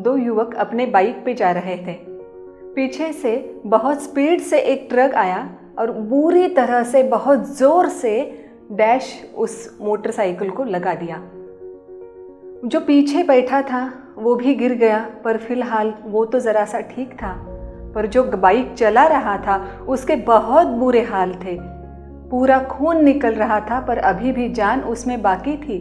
दो युवक अपने बाइक पे जा रहे थे। पीछे से बहुत स्पीड से एक ट्रक आया और बुरी तरह से बहुत ज़ोर से डैश उस मोटरसाइकिल को लगा दिया। जो पीछे बैठा था वो भी गिर गया, पर फिलहाल वो तो ज़रा सा ठीक था, पर जो बाइक चला रहा था उसके बहुत बुरे हाल थे। पूरा खून निकल रहा था, पर अभी भी जान उसमें बाकी थी।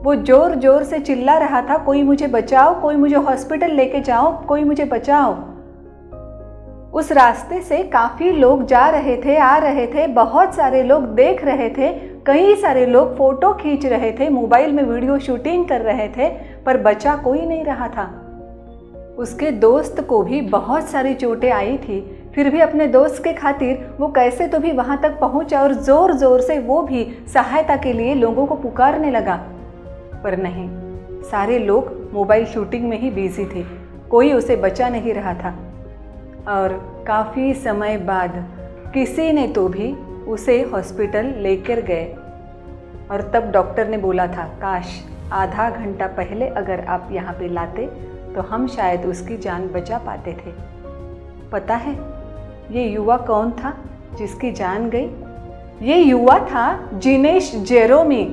वो ज़ोर ज़ोर से चिल्ला रहा था, कोई मुझे बचाओ, कोई मुझे हॉस्पिटल लेके जाओ, कोई मुझे बचाओ। उस रास्ते से काफ़ी लोग जा रहे थे, आ रहे थे, बहुत सारे लोग देख रहे थे, कई सारे लोग फ़ोटो खींच रहे थे, मोबाइल में वीडियो शूटिंग कर रहे थे, पर बचा कोई नहीं रहा था। उसके दोस्त को भी बहुत सारी चोटें आई थी, फिर भी अपने दोस्त के खातिर वो कैसे तो भी वहाँ तक पहुँचा और ज़ोर ज़ोर से वो भी सहायता के लिए लोगों को पुकारने लगा। पर नहीं, सारे लोग मोबाइल शूटिंग में ही बिजी थे, कोई उसे बचा नहीं रहा था। और काफ़ी समय बाद किसी ने तो भी उसे हॉस्पिटल लेकर गए, और तब डॉक्टर ने बोला था, काश आधा घंटा पहले अगर आप यहाँ पे लाते तो हम शायद उसकी जान बचा पाते थे। पता है ये युवा कौन था जिसकी जान गई? ये युवा था जिनेश जेरोमी।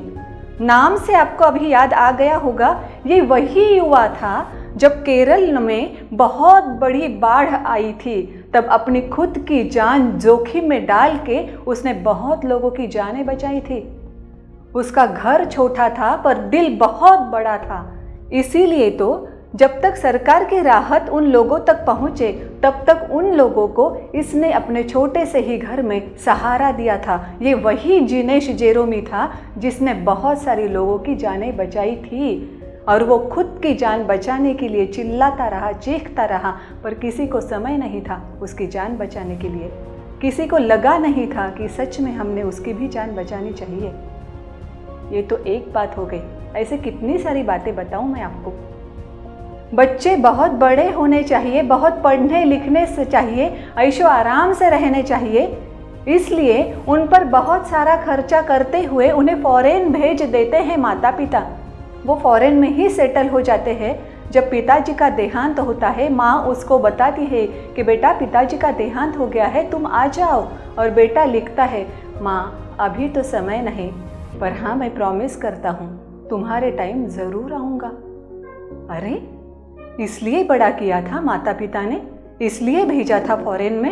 नाम से आपको अभी याद आ गया होगा, ये वही युवा था जब केरल में बहुत बड़ी बाढ़ आई थी, तब अपनी खुद की जान जोखिम में डाल के उसने बहुत लोगों की जानें बचाई थी। उसका घर छोटा था पर दिल बहुत बड़ा था, इसीलिए तो जब तक सरकार की राहत उन लोगों तक पहुँचे तब तक उन लोगों को इसने अपने छोटे से ही घर में सहारा दिया था। ये वही जिनेश जेरोमी था जिसने बहुत सारे लोगों की जानें बचाई थी, और वो खुद की जान बचाने के लिए चिल्लाता रहा, चीखता रहा, पर किसी को समय नहीं था उसकी जान बचाने के लिए। किसी को लगा नहीं था कि सच में हमने उसकी भी जान बचानी चाहिए। ये तो एक बात हो गई, ऐसे कितनी सारी बातें बताऊं मैं आपको। बच्चे बहुत बड़े होने चाहिए, बहुत पढ़ने लिखने से चाहिए, ऐशो आराम से रहने चाहिए, इसलिए उन पर बहुत सारा खर्चा करते हुए उन्हें फॉरेन भेज देते हैं माता पिता। वो फॉरेन में ही सेटल हो जाते हैं। जब पिताजी का देहांत होता है, माँ उसको बताती है कि बेटा पिताजी का देहांत हो गया है, तुम आ जाओ, और बेटा लिखता है, माँ अभी तो समय नहीं, पर हाँ मैं प्रॉमिस करता हूँ तुम्हारे टाइम ज़रूर आऊँगा। अरे इसलिए बड़ा किया था माता पिता ने, इसलिए भेजा था फॉरेन में।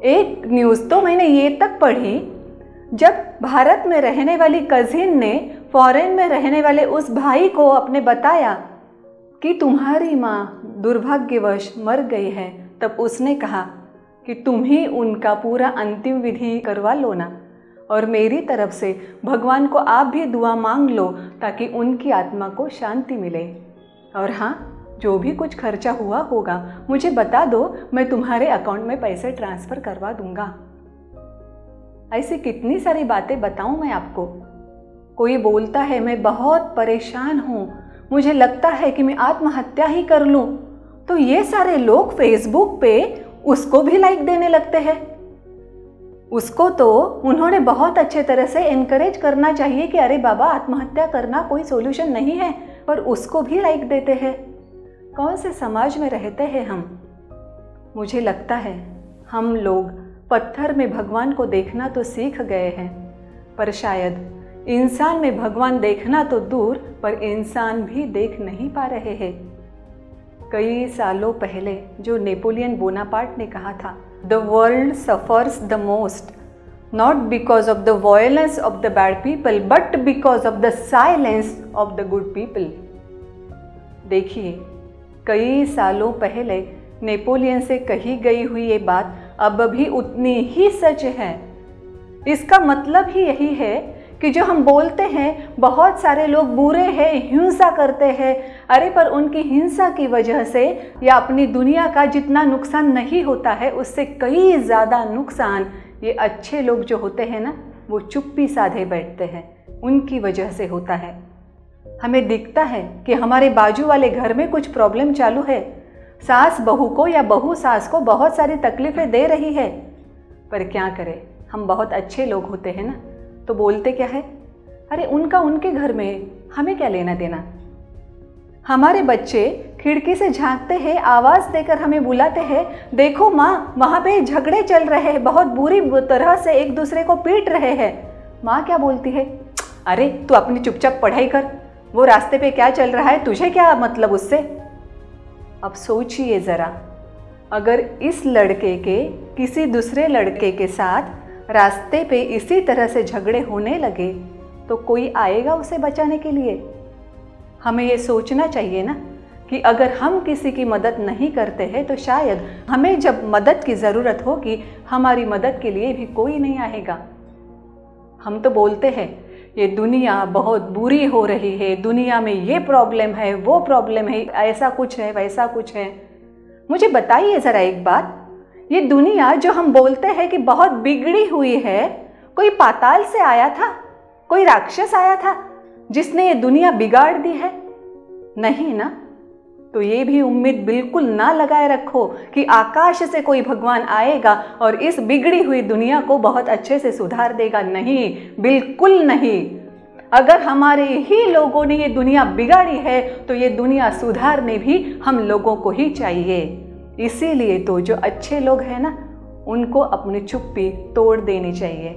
एक न्यूज़ तो मैंने ये तक पढ़ी, जब भारत में रहने वाली कजिन ने फॉरेन में रहने वाले उस भाई को अपने बताया कि तुम्हारी माँ दुर्भाग्यवश मर गई है, तब उसने कहा कि तुम ही उनका पूरा अंतिम विधि करवा लो ना, और मेरी तरफ से भगवान को आप भी दुआ मांग लो ताकि उनकी आत्मा को शांति मिले। और हाँ, जो भी कुछ खर्चा हुआ होगा मुझे बता दो, मैं तुम्हारे अकाउंट में पैसे ट्रांसफ़र करवा दूंगा। ऐसी कितनी सारी बातें बताऊं मैं आपको। कोई बोलता है मैं बहुत परेशान हूँ, मुझे लगता है कि मैं आत्महत्या ही कर लूँ, तो ये सारे लोग फेसबुक पे उसको भी लाइक देने लगते हैं। उसको तो उन्होंने बहुत अच्छे तरह से इनकरेज करना चाहिए कि अरे बाबा आत्महत्या करना कोई सोल्यूशन नहीं है, पर उसको भी लाइक देते हैं। कौन से समाज में रहते हैं हम? मुझे लगता है हम लोग पत्थर में भगवान को देखना तो सीख गए हैं, पर शायद इंसान में भगवान देखना तो दूर पर इंसान भी देख नहीं पा रहे हैं। कई सालों पहले जो नेपोलियन बोनापार्ट ने कहा था, the world suffers the most not because of the violence of the bad people but because of the silence of the good people. देखिए, कई सालों पहले नेपोलियन से कही गई हुई ये बात अब भी उतनी ही सच है। इसका मतलब ही यही है कि जो हम बोलते हैं बहुत सारे लोग बुरे हैं, हिंसा करते हैं, अरे पर उनकी हिंसा की वजह से या अपनी दुनिया का जितना नुकसान नहीं होता है उससे कई ज़्यादा नुकसान ये अच्छे लोग जो होते हैं ना, वो चुप्पी साधे बैठते हैं, उनकी वजह से होता है। हमें दिखता है कि हमारे बाजू वाले घर में कुछ प्रॉब्लम चालू है, सास बहू को या बहू सास को बहुत सारी तकलीफ़ें दे रही है, पर क्या करें, हम बहुत अच्छे लोग होते हैं ना, तो बोलते क्या है, अरे उनका उनके घर में, हमें क्या लेना देना। हमारे बच्चे खिड़की से झांकते हैं, आवाज़ देकर हमें बुलाते हैं, देखो माँ वहाँ पे झगड़े चल रहे हैं, बहुत बुरी तरह से एक दूसरे को पीट रहे हैं। माँ क्या बोलती है, अरे तू अपनी चुपचाप पढ़ाई कर, वो रास्ते पे क्या चल रहा है तुझे क्या मतलब उससे। अब सोचिए ज़रा, अगर इस लड़के के किसी दूसरे लड़के के साथ रास्ते पे इसी तरह से झगड़े होने लगे तो कोई आएगा उसे बचाने के लिए? हमें ये सोचना चाहिए ना कि अगर हम किसी की मदद नहीं करते हैं तो शायद हमें जब मदद की ज़रूरत होगी हमारी मदद के लिए भी कोई नहीं आएगा। हम तो बोलते हैं ये दुनिया बहुत बुरी हो रही है, दुनिया में ये प्रॉब्लम है, वो प्रॉब्लम है, ऐसा कुछ है, वैसा कुछ है। मुझे बताइए ज़रा एक बात, ये दुनिया जो हम बोलते हैं कि बहुत बिगड़ी हुई है, कोई पाताल से आया था, कोई राक्षस आया था जिसने ये दुनिया बिगाड़ दी है? नहीं ना। तो ये भी उम्मीद बिल्कुल ना लगाए रखो कि आकाश से कोई भगवान आएगा और इस बिगड़ी हुई दुनिया को बहुत अच्छे से सुधार देगा। नहीं, बिल्कुल नहीं। अगर हमारे ही लोगों ने ये दुनिया बिगाड़ी है तो ये दुनिया सुधारने भी हम लोगों को ही चाहिए। इसीलिए तो जो अच्छे लोग हैं ना, उनको अपनी चुप्पी तोड़ देनी चाहिए।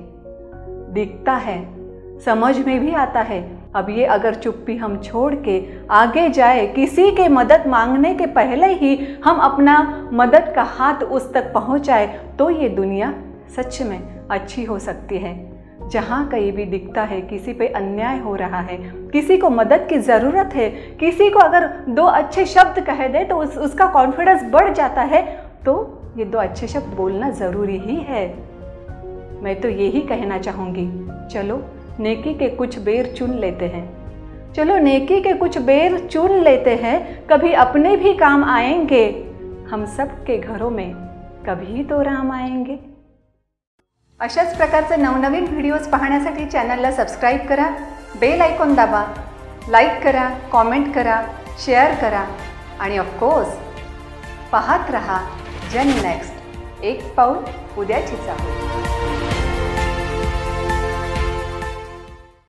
दिखता है, समझ में भी आता है। अब ये अगर चुप्पी हम छोड़ के आगे जाए, किसी के मदद मांगने के पहले ही हम अपना मदद का हाथ उस तक पहुंचाए, तो ये दुनिया सच में अच्छी हो सकती है। जहाँ कहीं भी दिखता है किसी पे अन्याय हो रहा है, किसी को मदद की ज़रूरत है, किसी को अगर दो अच्छे शब्द कह दे तो उसका कॉन्फिडेंस बढ़ जाता है, तो ये दो अच्छे शब्द बोलना ज़रूरी ही है। मैं तो यही कहना चाहूँगी, चलो नेकी के कुछ बेर चुन लेते हैं, चलो नेकी के कुछ बेर चुन लेते हैं, कभी अपने भी काम आएंगे, हम सब के घरों में कभी तो राम आएंगे। अशाच प्रकारचे नवनवीन व्हिडिओज पाहण्यासाठी चॅनलला सबस्क्राईब करा, बेल आयकॉन दाबा, लाईक करा, कॉमेंट करा, शेअर करा आणि ऑफकोर्स पाहत रहा जन नेक्स्ट, एक पाऊल उद्याची चाहूल।